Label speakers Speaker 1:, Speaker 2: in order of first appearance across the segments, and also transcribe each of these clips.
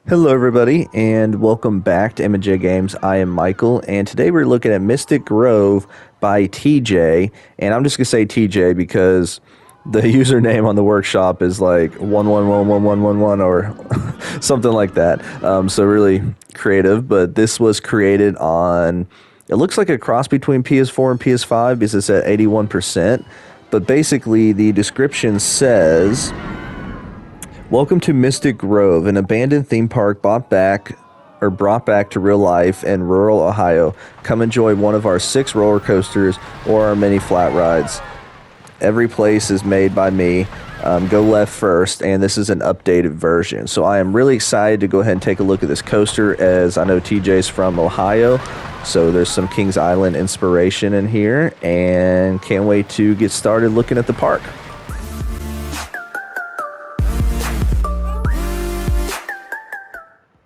Speaker 1: Hello, everybody, and welcome back to M&J Games. I am Michael, and today we're looking at Mystic Grove by TJ. And I'm just gonna say TJ because the username on the workshop is like 111111 or something like that. So really creative. But this was created on. It looks like a cross between PS4 and PS5 because it's at 81%. But basically, the description says. Welcome to Mystic Grove, an abandoned theme park brought back to real life in rural Ohio. Come enjoy one of our 6 roller coasters or our many flat rides. Every place is made by me. Go left first, and this is an updated version. So I am really excited to go ahead and take a look at this coaster, as I know TJ's from Ohio. So there's some Kings Island inspiration in here, and can't wait to get started looking at the park.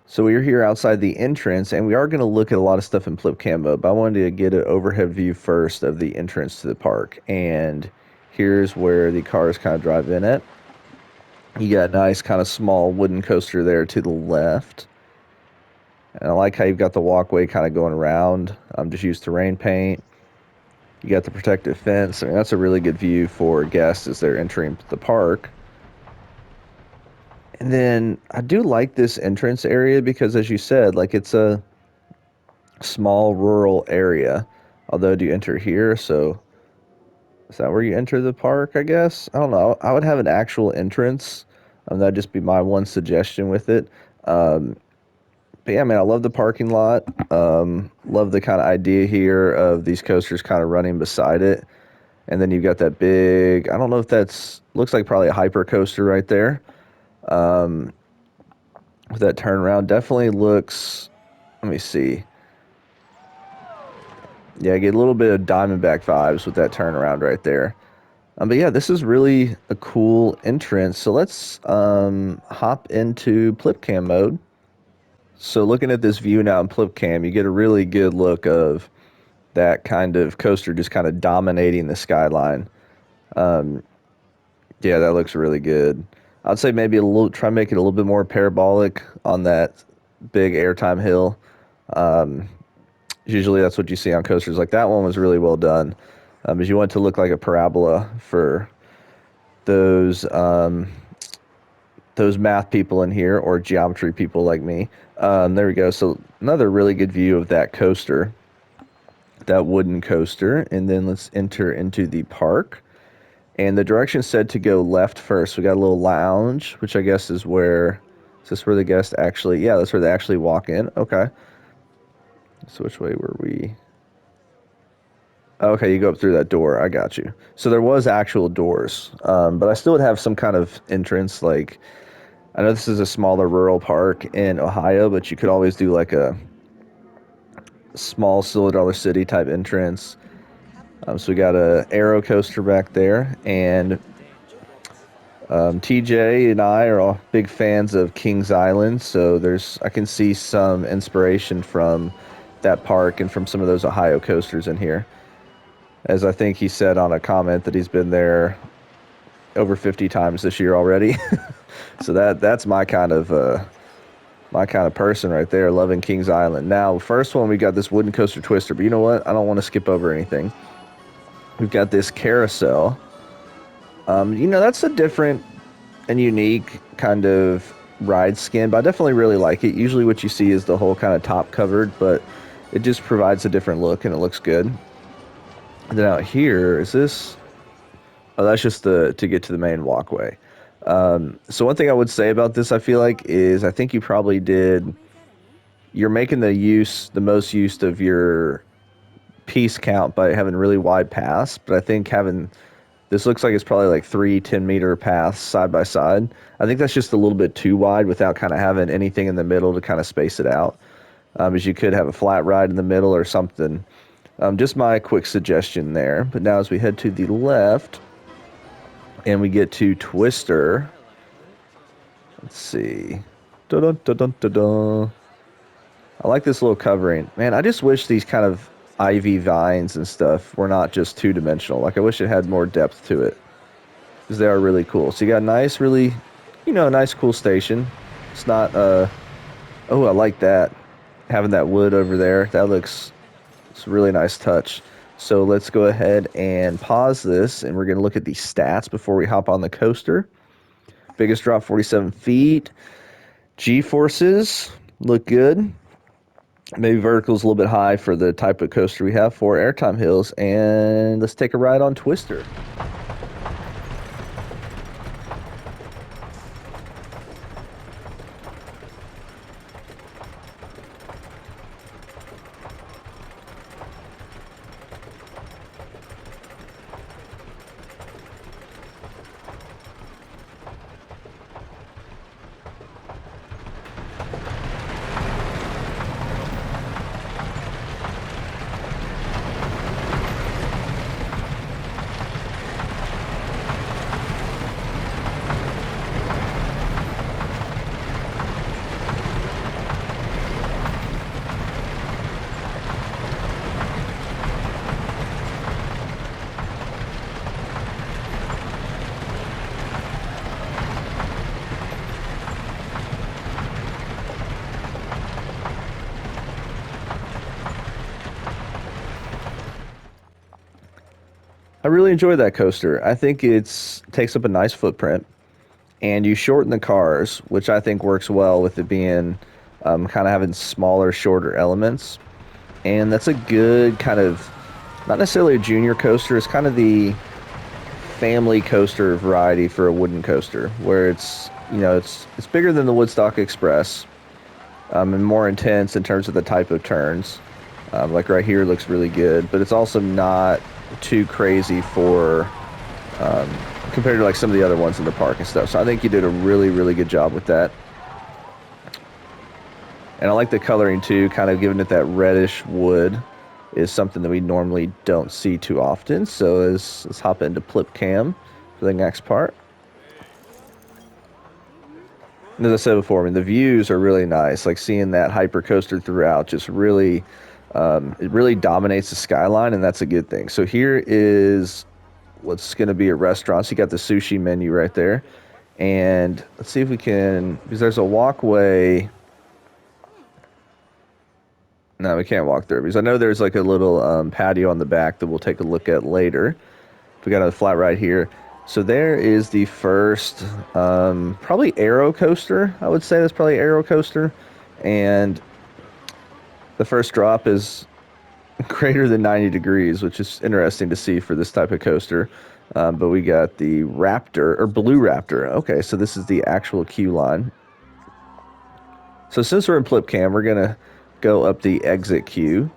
Speaker 1: So we're here outside the entrance, and we are going to look at a lot of stuff in flip cam mode, but I wanted to get an overhead view first of the entrance to the park. And here's where the cars kind of drive in at. You got a nice kind of small wooden coaster there to the left. And I like how you've got the walkway kind of going around. Just used terrain paint. You got the protective fence. I mean, that's a really good view for guests as they're entering the park. And then I do like this entrance area because, as you said, like it's a small rural area. Although, do you enter here? So, is that where you enter the park? I guess I don't know. I would have an actual entrance. That'd just be my one suggestion with it. But yeah, man, I love the parking lot. Love the kind of idea here of these coasters kind of running beside it. And then you've got that big. I don't know if that's looks like probably a hyper coaster right there. With that turnaround, definitely looks. Let me see. Yeah, I get a little bit of Diamondback vibes with that turnaround right there. But yeah, this is really a cool entrance. So let's hop into Plipcam mode. So looking at this view now in Plipcam, you get a really good look of that kind of coaster just kind of dominating the skyline. Yeah, that looks really good. I'd say maybe a little try to make it a little bit more parabolic on that big airtime hill. Usually that's what you see on coasters. Like that one was really well done. As you want it to look like a parabola for those math people in here or geometry people like me. There we go. So another really good view of that coaster, that wooden coaster. And then let's enter into the park. And the direction said to go left first. We got a little lounge, which I guess is this where the guests actually, yeah, that's where they actually walk in. Okay. So which way were we? Okay, you go up through that door. I got you. So there was actual doors, but I still would have some kind of entrance. Like, I know this is a smaller rural park in Ohio, but you could always do like a small Silver Dollar City type entrance. So we got a aero coaster back there, and TJ and I are all big fans of Kings Island, so I can see some inspiration from that park and from some of those Ohio coasters in here. As I think he said on a comment that he's been there over 50 times this year already. So that's my kind of person right there, loving Kings Island. Now, first one, we got this wooden coaster twister, but you know what? I don't want to skip over anything. We've got this carousel. That's a different and unique kind of ride skin, but I definitely really like it. Usually what you see is the whole kind of top covered, but it just provides a different look and it looks good. And then out here, is this? Oh, that's just to get to the main walkway. So one thing I would say about this, I feel like, is I think you're making the most use of your piece count by having really wide paths, but I think this looks like it's probably like 3 10-meter paths side by side. I think that's just a little bit too wide without kind of having anything in the middle to kind of space it out. As you could have a flat ride in the middle or something. Just my quick suggestion there. But now as we head to the left and we get to Twister, let's see. Dun, dun, dun, dun, dun. I like this little covering. Man, I just wish these kind of ivy vines and stuff were not just two-dimensional. Like, I wish it had more depth to it, because they are really cool. So you got a nice, really, nice, cool station. It's not Oh, I like that. Having that wood over there. That looks, it's a really nice touch. So let's go ahead and pause this, and we're going to look at the stats before we hop on the coaster. Biggest drop, 47 feet. G-forces look good. Maybe vertical's a little bit high for the type of coaster we have for airtime hills. And let's take a ride on Twister. I really enjoy that coaster. I think it's takes up a nice footprint, and you shorten the cars, which I think works well with it being kind of having smaller, shorter elements. And that's a good kind of, not necessarily a junior coaster. It's kind of the family coaster variety for a wooden coaster, where it's bigger than the Woodstock Express, and more intense in terms of the type of turns. Like right here looks really good, but it's also not too crazy for compared to like some of the other ones in the park and stuff. So I think you did a really, really good job with that. And I like the coloring too, kind of giving it that reddish wood is something that we normally don't see too often. So let's hop into Plip Cam for the next part. And as I said before, I mean, the views are really nice. Like seeing that hyper coaster throughout just really, it really dominates the skyline, and that's a good thing. So here is what's going to be a restaurant. So you got the sushi menu right there. And let's see if we can, because there's a walkway. No, we can't walk through because I know there's like a little patio on the back that we'll take a look at later. We got a flat right here. So there is the first, probably aero coaster. I would say that's probably aero coaster, and the first drop is greater than 90 degrees, which is interesting to see for this type of coaster. But we got the Raptor or Blue Raptor. Okay, so this is the actual queue line. So since we're in Flip Cam, we're gonna go up the exit queue.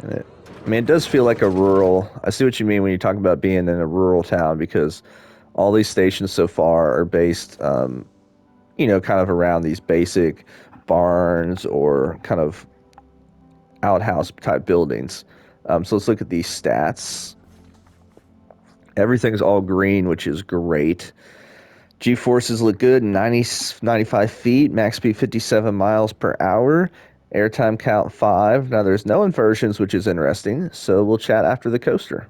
Speaker 1: I mean, it does feel like a rural. I see what you mean when you talk about being in a rural town because all these stations so far are based, kind of around these basic barns or kind of outhouse type buildings. So let's look at these stats. Everything's all green, which is great. G-forces look good, 95 feet, max speed 57 miles per hour, airtime count 5. Now there's no inversions, which is interesting, so we'll chat after the coaster.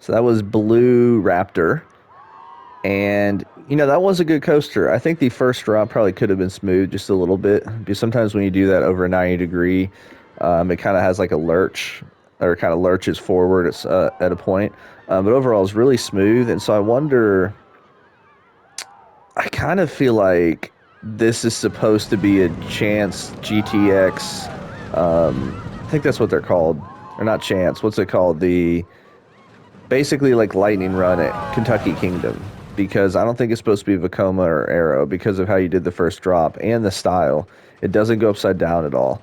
Speaker 1: So that was Blue Raptor. And, that was a good coaster. I think the first drop probably could have been smooth just a little bit. Because sometimes when you do that over a 90 degree, it kind of has like a lurch or kind of lurches forward at a point. But overall, it's really smooth. And so I kind of feel like this is supposed to be a Chance GTX. I think that's what they're called. Or not Chance. What's it called? Basically like Lightning Run at Kentucky Kingdom, because I don't think it's supposed to be Vekoma or Arrow because of how you did the first drop and the style. It doesn't go upside down at all.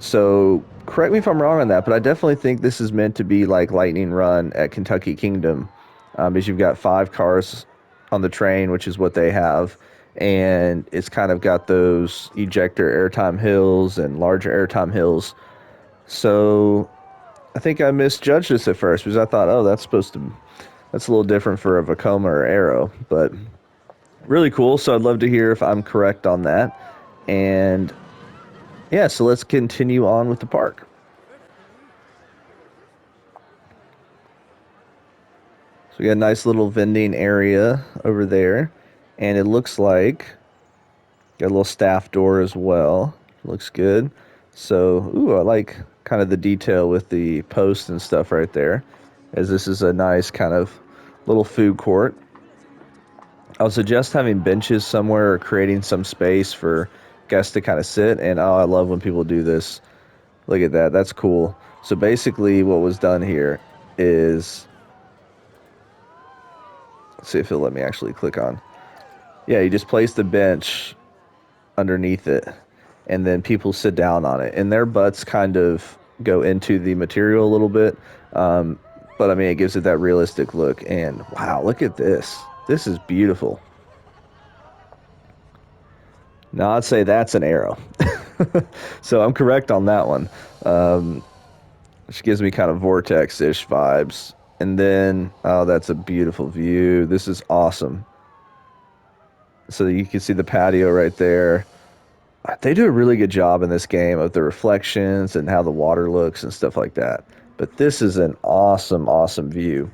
Speaker 1: So correct me if I'm wrong on that, but I definitely think this is meant to be like Lightning Run at Kentucky Kingdom, because you've got 5 cars on the train, which is what they have, and it's kind of got those ejector airtime hills and larger airtime hills. So I think I misjudged this at first because I thought, oh, that's a little different for a Vekoma or Arrow, but really cool. So I'd love to hear if I'm correct on that. And yeah, so let's continue on with the park. So we got a nice little vending area over there, and it looks like got a little staff door as well. Looks good. So, ooh, I like kind of the detail with the posts and stuff right there, as this is a nice kind of little food court. I would suggest having benches somewhere or creating some space for guests to kind of sit. And oh, I love when people do this. Look at that. That's cool. So basically, what was done here is, let's see if it'll let me actually click on. Yeah, you just place the bench underneath it, and then people sit down on it, and their butts kind of go into the material a little bit. Um, but I mean, it gives it that realistic look. And wow, look at this. This is beautiful. Now, I'd say that's an arrow. So I'm correct on that one, which gives me kind of vortex-ish vibes. And then, oh, that's a beautiful view. This is awesome. So you can see the patio right there. They do a really good job in this game of the reflections and how the water looks and stuff like that. But this is an awesome, awesome view.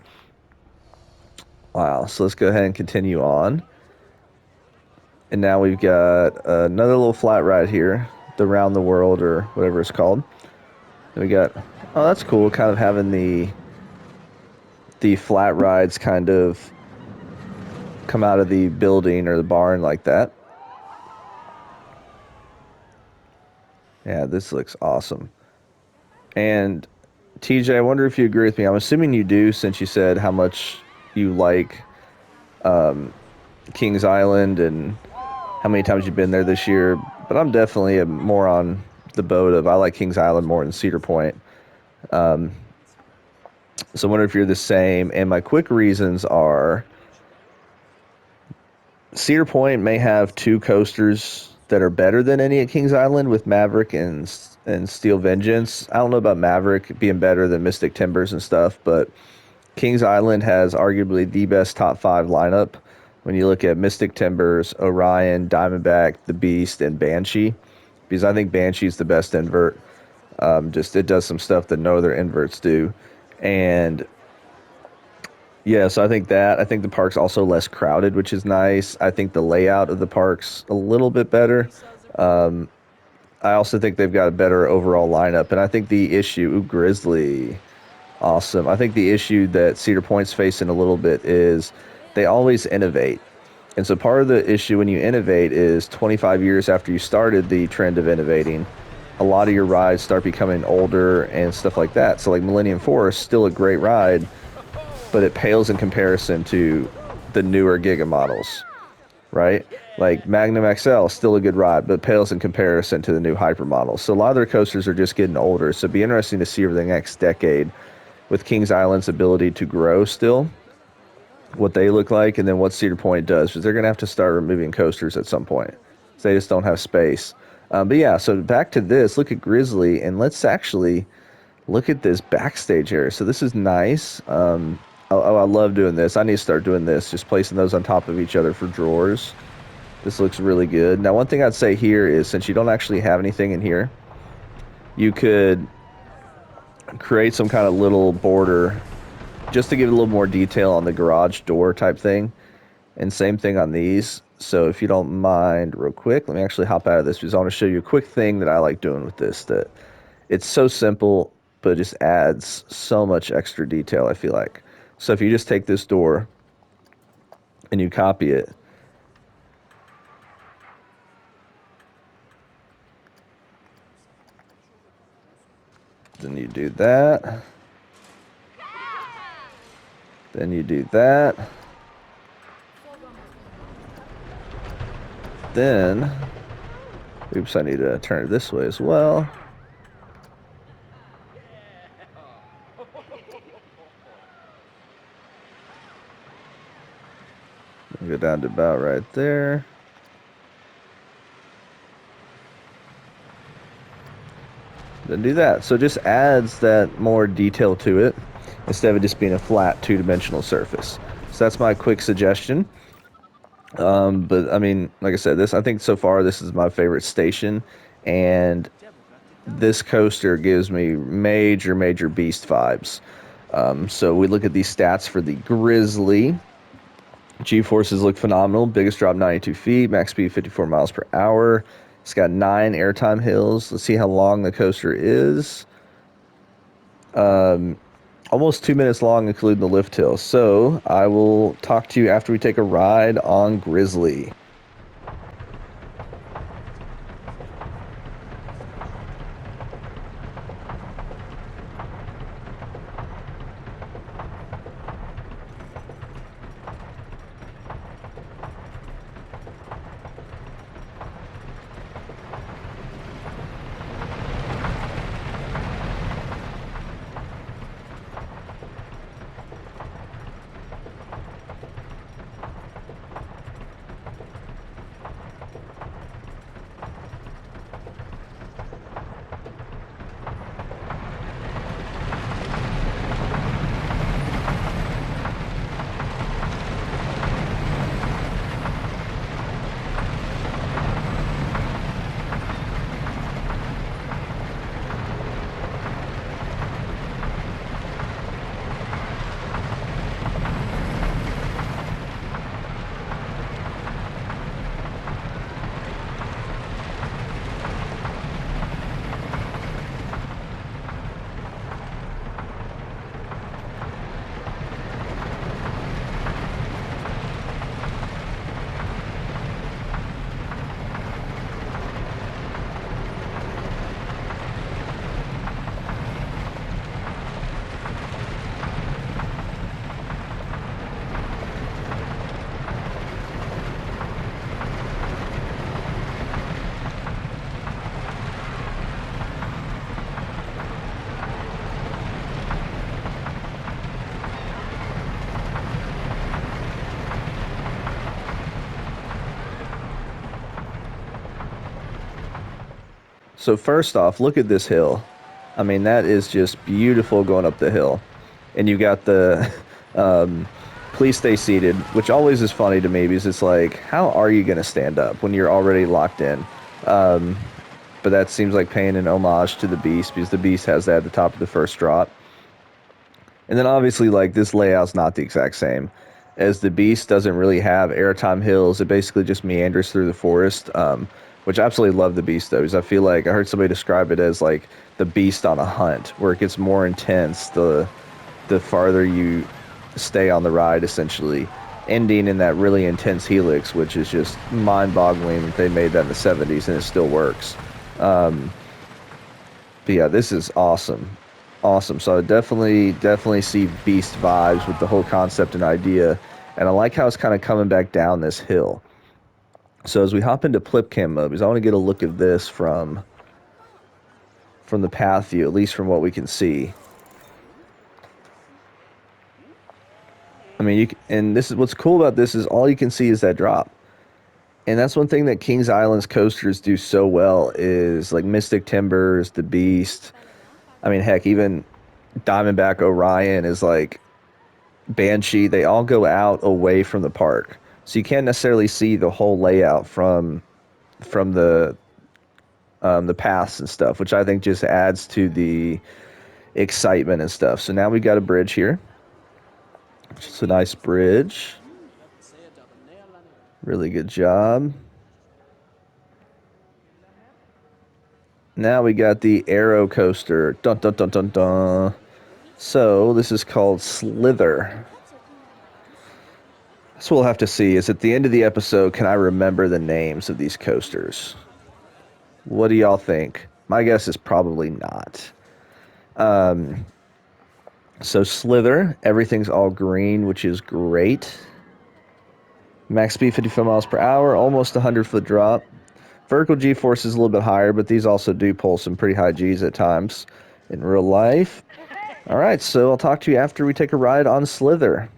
Speaker 1: Wow. So let's go ahead and continue on. And now we've got another little flat ride here, the Round the World or whatever it's called. And we got, oh, that's cool, kind of having the flat rides kind of come out of the building or the barn like that. Yeah, this looks awesome. And TJ, I wonder if you agree with me. I'm assuming you do, since you said how much you like Kings Island and how many times you've been there this year. But I'm definitely more on the boat of I like Kings Island more than Cedar Point. So I wonder if you're the same. And my quick reasons are Cedar Point may have 2 coasters that are better than any at Kings Island with Maverick and Steel Vengeance. I don't know about Maverick being better than Mystic Timbers and stuff, but Kings Island has arguably the best top 5 lineup when you look at Mystic Timbers, Orion, Diamondback, The Beast, and Banshee. Because I think Banshee's the best invert. Just it does some stuff that no other inverts do. And yeah, so I think the park's also less crowded, which is nice. I think the layout of the park's a little bit better. I also think they've got a better overall lineup. And I think the issue, ooh, Grizzly, awesome. I think the issue that Cedar Point's facing a little bit is they always innovate. And so part of the issue when you innovate is 25 years after you started the trend of innovating, a lot of your rides start becoming older and stuff like that. So like Millennium Force, still a great ride, but it pales in comparison to the newer Giga models, right? Like Magnum XL, still a good ride, but pales in comparison to the new Hyper models. So a lot of their coasters are just getting older. So it'd be interesting to see over the next decade with Kings Island's ability to grow still, what they look like, and then what Cedar Point does, because they're going to have to start removing coasters at some point. So they just don't have space. But yeah, so back to this. Look at Grizzly, and let's actually look at this backstage area. So this is nice. I love doing this. I need to start doing this, just placing those on top of each other for drawers. This looks really good. Now, one thing I'd say here is, since you don't actually have anything in here, you could create some kind of little border just to give it a little more detail on the garage door type thing. And same thing on these. So if you don't mind, real quick, let me actually hop out of this because I want to show you a quick thing that I like doing with this. That it's so simple, but it just adds so much extra detail, I feel like. So if you just take this door and you copy it, then you do that. Then you do that. Then, oops, I need to turn it this way as well. go down to about right there. Then do that. So it just adds that more detail to it instead of it just being a flat two-dimensional surface. So that's my quick suggestion. But I mean, like I said, I think so far this is my favorite station, and this coaster gives me major beast vibes. So we look at these stats for the Grizzly. G-forces look phenomenal. Biggest drop 92 feet, max speed 54 miles per hour. It's got 9 airtime hills. Let's see how long the coaster is. Almost 2 minutes long, including the lift hill. So I will talk to you after we take a ride on Grizzly. So first off, look at this hill. I mean, that is just beautiful going up the hill. And you got the please stay seated, which always is funny to me because it's like, how are you going to stand up when you're already locked in? But that seems like paying an homage to the Beast because the Beast has that at the top of the first drop. And then obviously, like, this layout's not the exact same. As the Beast doesn't really have airtime hills, it basically just meanders through the forest, which I absolutely love the Beast, though, because I feel like I heard somebody describe it as, like, the Beast on a hunt, where it gets more intense the farther you stay on the ride, essentially, ending in that really intense helix, which is just mind-boggling that they made that in the 70s and it still works. But yeah, this is awesome. Awesome. So I definitely see Beast vibes with the whole concept and idea. And I like how it's kind of coming back down this hill. So as we hop into Plipcam mode, because I want to get a look at this from the path view, at least from what we can see. I mean, and this is what's cool about this is all you can see is that drop. And that's one thing that Kings Island's coasters do so well is like Mystic Timbers, the Beast. I mean, heck, even Diamondback Orion is like Banshee. They all go out away from the park, so you can't necessarily see the whole layout from the paths and stuff, which I think just adds to the excitement and stuff. So now we got a bridge here. It's a nice bridge. Really good job. Now we got the Aero Coaster. Dun dun dun dun dun. So this is called Slither. So we'll have to see. Is at the end of the episode, can I remember the names of these coasters? What do y'all think? My guess is probably not. So Slither, everything's all green, which is great. Max speed 55 miles per hour, almost 100-foot drop. Vertical G-force is a little bit higher, but these also do pull some pretty high Gs at times in real life. All right, so I'll talk to you after we take a ride on Slither.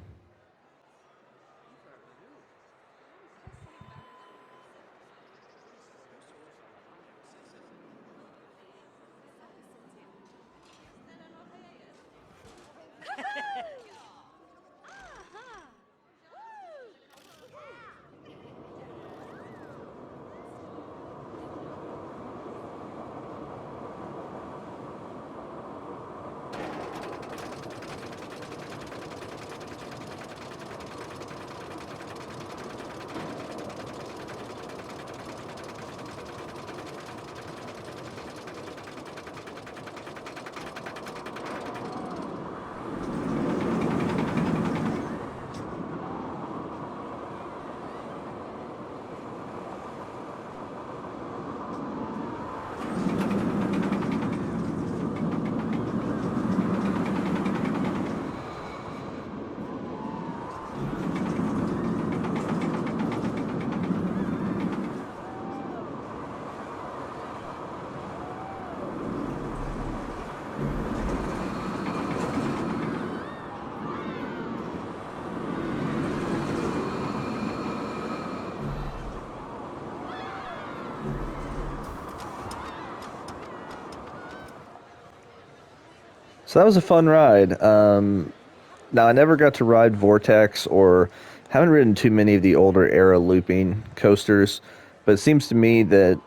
Speaker 1: So that was a fun ride. Now, I never got to ride Vortex or haven't ridden too many of the older era looping coasters, but it seems to me that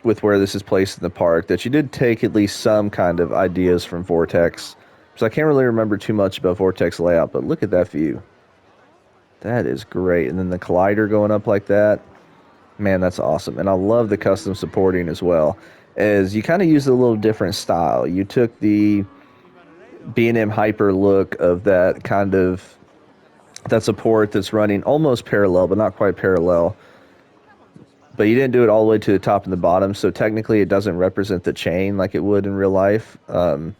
Speaker 1: with where this is placed in the park, that you did take at least some kind of ideas from Vortex. So I can't really remember too much about Vortex layout, but look at that view. That is great. And then the collider going up like that. Man, that's awesome. And I love the custom supporting as well. As you kind of use a little different style. You took the B&M Hyper look of that kind of that support that's running almost parallel, but not quite parallel. But you didn't do it all the way to the top and the bottom, so technically it doesn't represent the chain like it would in real life. But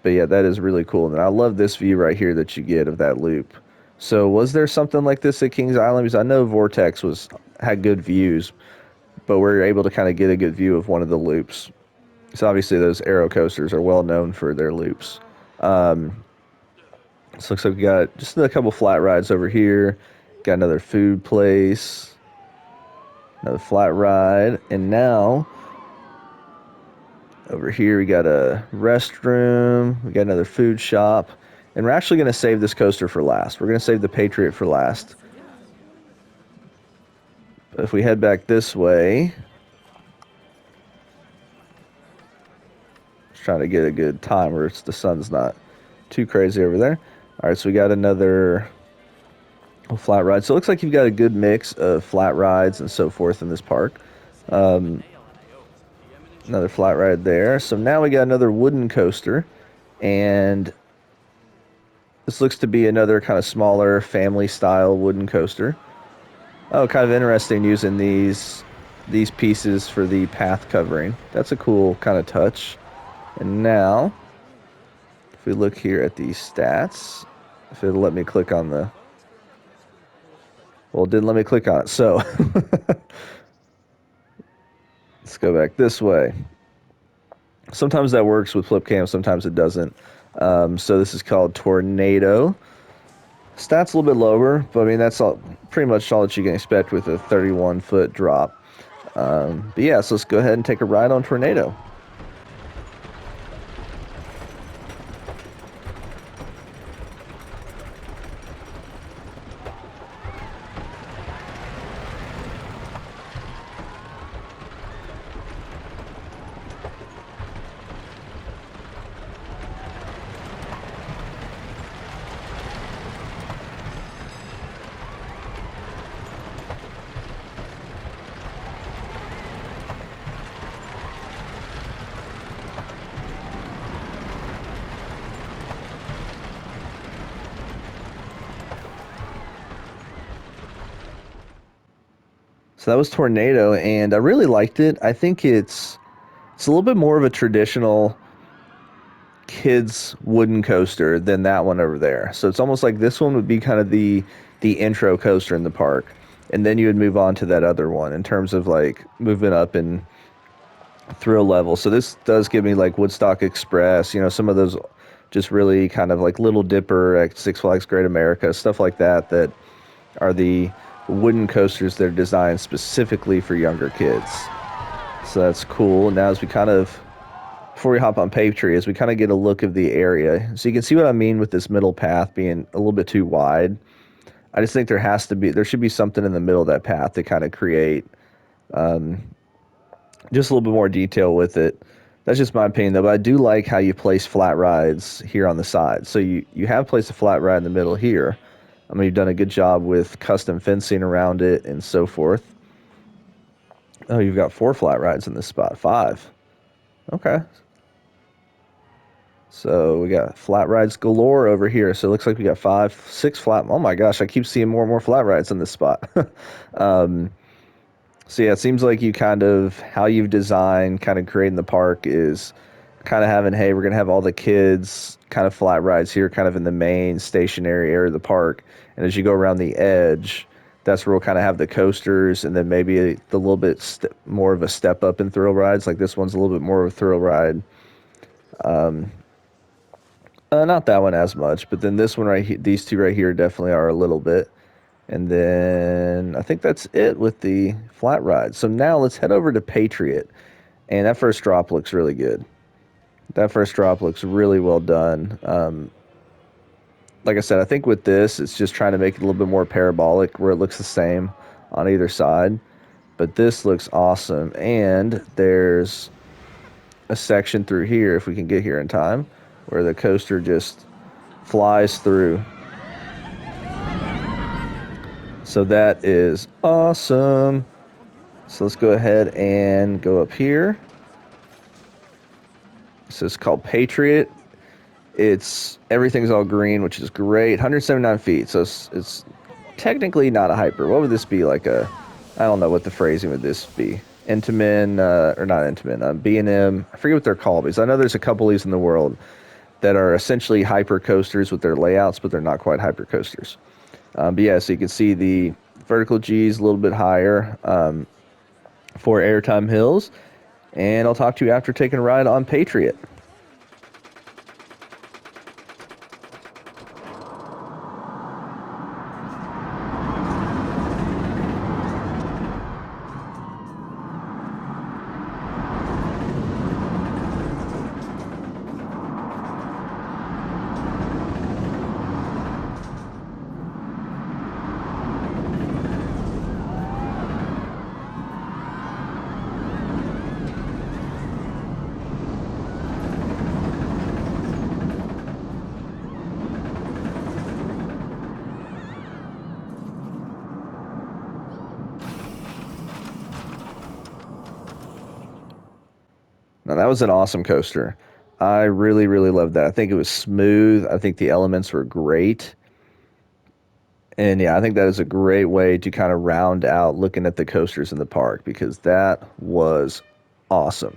Speaker 1: yeah, that is really cool. And I love this view right here that you get of that loop. So was there something like this at Kings Island? Because I know Vortex had good views, but we're able to kind of get a good view of one of the loops. So obviously those aero coasters are well known for their loops. So looks like we got just a couple flat rides over here. Got another food place, another flat ride, and now over here we got a restroom. We got another food shop, and we're actually going to save this coaster for last. We're going to save the Patriot for last. But if we head back this way, just trying to get a good time where the sun's not too crazy over there. All right, so we got another flat ride. So it looks like you've got a good mix of flat rides and so forth in this park. Another flat ride there. So now we got another wooden coaster, and this looks to be another kind of smaller family style wooden coaster. Oh, kind of interesting using these pieces for the path covering. That's a cool kind of touch. And now, if we look here at the stats, if it'll let me click on the... Well, it didn't let me click on it, so... Let's go back this way. Sometimes that works with flip cam, sometimes it doesn't. So this is called Tornado. Stats a little bit lower, but I mean that's pretty much all that you can expect with a 31-foot drop. But yeah, so let's go ahead and take a ride on Tornado. So that was Tornado, and I really liked it. I think it's a little bit more of a traditional kids wooden coaster than that one over there. So it's almost like this one would be kind of the intro coaster in the park, and then you would move on to that other one in terms of like moving up in thrill level. So this does give me like Woodstock Express, some of those just really kind of like Little Dipper at Six Flags Great America, stuff like that that are the wooden coasters that are designed specifically for younger kids. So that's cool. Now as we kind of, before we hop on Patriot, as we kind of get a look of the area, so you can see what I mean with this middle path being a little bit too wide. I just think there should be something in the middle of that path to kind of create just a little bit more detail with it. That's just my opinion, though. But I do like how you place flat rides here on the side. So you have placed a flat ride in the middle here. I mean, you've done a good job with custom fencing around it and so forth. Oh, you've got 4 flat rides in this spot. 5. Okay. So we got flat rides galore over here. So it looks like we got 5, 6 flat. Oh my gosh, I keep seeing more and more flat rides in this spot. So yeah, it seems like how you've designed kind of creating the park is kind of having, hey, we're going to have all the kids kind of flat rides here kind of in the main stationary area of the park. And as you go around the edge, that's where we'll kind of have the coasters and then maybe the little bit more of a step up in thrill rides. Like this one's a little bit more of a thrill ride. Not that one as much, but then this one right here, these two right here definitely are a little bit. And then I think that's it with the flat ride. So now let's head over to Patriot. And that first drop looks really good. That first drop looks really well done. Like I said, I think with this, it's just trying to make it a little bit more parabolic where it looks the same on either side. But this looks awesome. And there's a section through here, if we can get here in time, where the coaster just flies through. So that is awesome. So let's go ahead and go up here. So it's called Patriot. It's everything's all green, which is great. 179 feet. So it's technically not a hyper. What would this be? Like a, I don't know what the phrasing would this be. Intamin, or not Intamin, B&M. I forget what they're called, because I know there's a couple of these in the world that are essentially hyper coasters with their layouts, but they're not quite hyper coasters. But yeah, so you can see the vertical G's a little bit higher for airtime hills. And I'll talk to you after taking a ride on Patriot. Now, that was an awesome coaster. I really, really loved that. I think it was smooth. I think the elements were great. And yeah, I think that is a great way to kind of round out looking at the coasters in the park because that was awesome.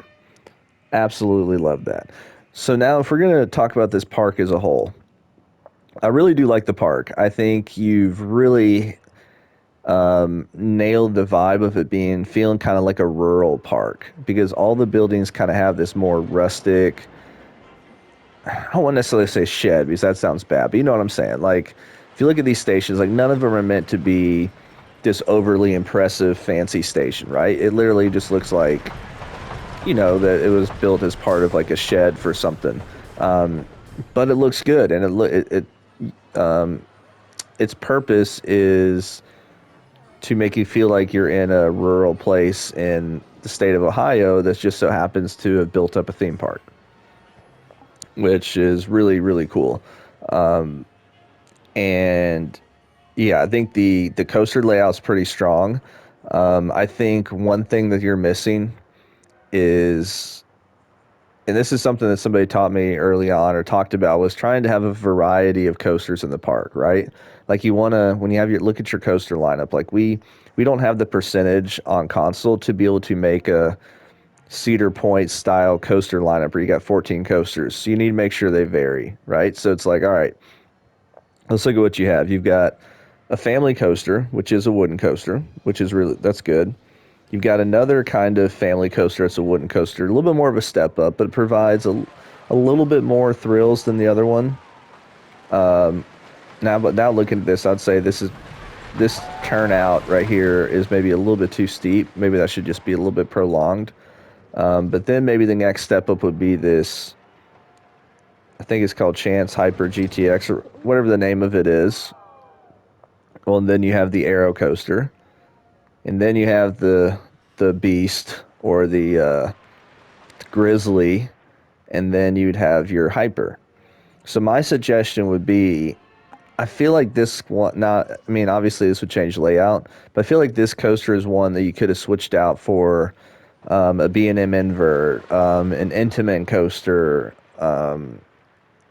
Speaker 1: Absolutely love that. So now if we're going to talk about this park as a whole, I really do like the park. I think you've really nailed the vibe of it being feeling kind of like a rural park because all the buildings kind of have this more rustic. I don't want to necessarily say shed because that sounds bad, but you know what I'm saying. Like, if you look at these stations, like none of them are meant to be this overly impressive, fancy station, right? It literally just looks like, you know, that it was built as part of like a shed for something. But it looks good, and its purpose is to make you feel like you're in a rural place in the state of Ohio that just so happens to have built up a theme park, which is really, really cool. And yeah, I think the coaster layout's pretty strong. I think one thing that you're missing is, and this is something that somebody taught me early on or talked about, was trying to have a variety of coasters in the park, right? Like you want to, when you have your look at your coaster lineup, like we don't have the percentage on console to be able to make a Cedar Point style coaster lineup where you got 14 coasters. So you need to make sure they vary, right? So it's like, all right, let's look at what you have. You've got a family coaster, which is a wooden coaster, which is really, that's good. You've got another kind of family coaster. It's a wooden coaster, a little bit more of a step up, but it provides a little bit more thrills than the other one. Now looking at this, I'd say this turnout right here is maybe a little bit too steep. Maybe that should just be a little bit prolonged. But then maybe the next step up would be this, I think it's called Chance Hyper GTX or whatever the name of it is. Well, and then you have the Aero Coaster. And then you have the Beast or the Grizzly. And then you'd have your Hyper. So my suggestion would be, I feel like this one, not, I mean, obviously this would change layout, but I feel like this coaster is one that you could have switched out for a B&M invert, an Intamin coaster,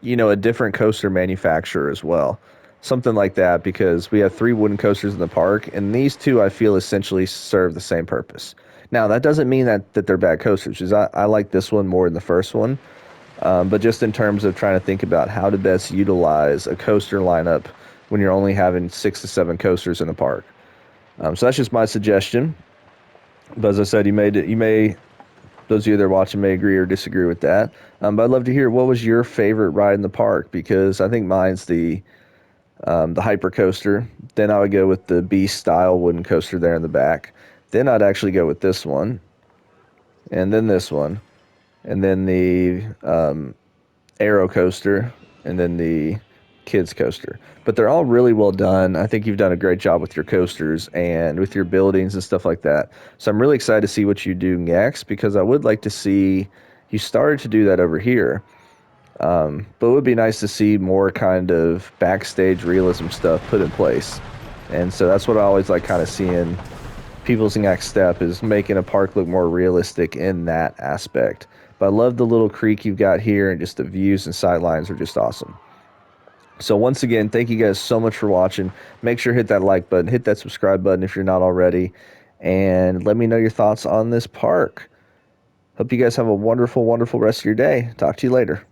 Speaker 1: you know, a different coaster manufacturer as well. Something like that, because we have 3 wooden coasters in the park, and these 2 I feel essentially serve the same purpose. Now, that doesn't mean that they're bad coasters, because I like this one more than the first one. But just in terms of trying to think about how to best utilize a coaster lineup when you're only having 6 to 7 coasters in a park. So that's just my suggestion. But as I said, you may those of you that are watching may agree or disagree with that. But I'd love to hear what was your favorite ride in the park, because I think mine's the hyper coaster. Then I would go with the Beast style wooden coaster there in the back. Then I'd actually go with this one, and then this one, and then the Aero coaster, and then the kids coaster. But they're all really well done. I think you've done a great job with your coasters and with your buildings and stuff like that. So I'm really excited to see what you do next, because I would like to see you started to do that over here. But it would be nice to see more kind of backstage realism stuff put in place. And so that's what I always like kind of seeing people's next step, is making a park look more realistic in that aspect. But I love the little creek you've got here, and just the views and sightlines are just awesome. So once again, thank you guys so much for watching. Make sure to hit that like button, hit that subscribe button if you're not already, and let me know your thoughts on this park. Hope you guys have a wonderful, wonderful rest of your day. Talk to you later.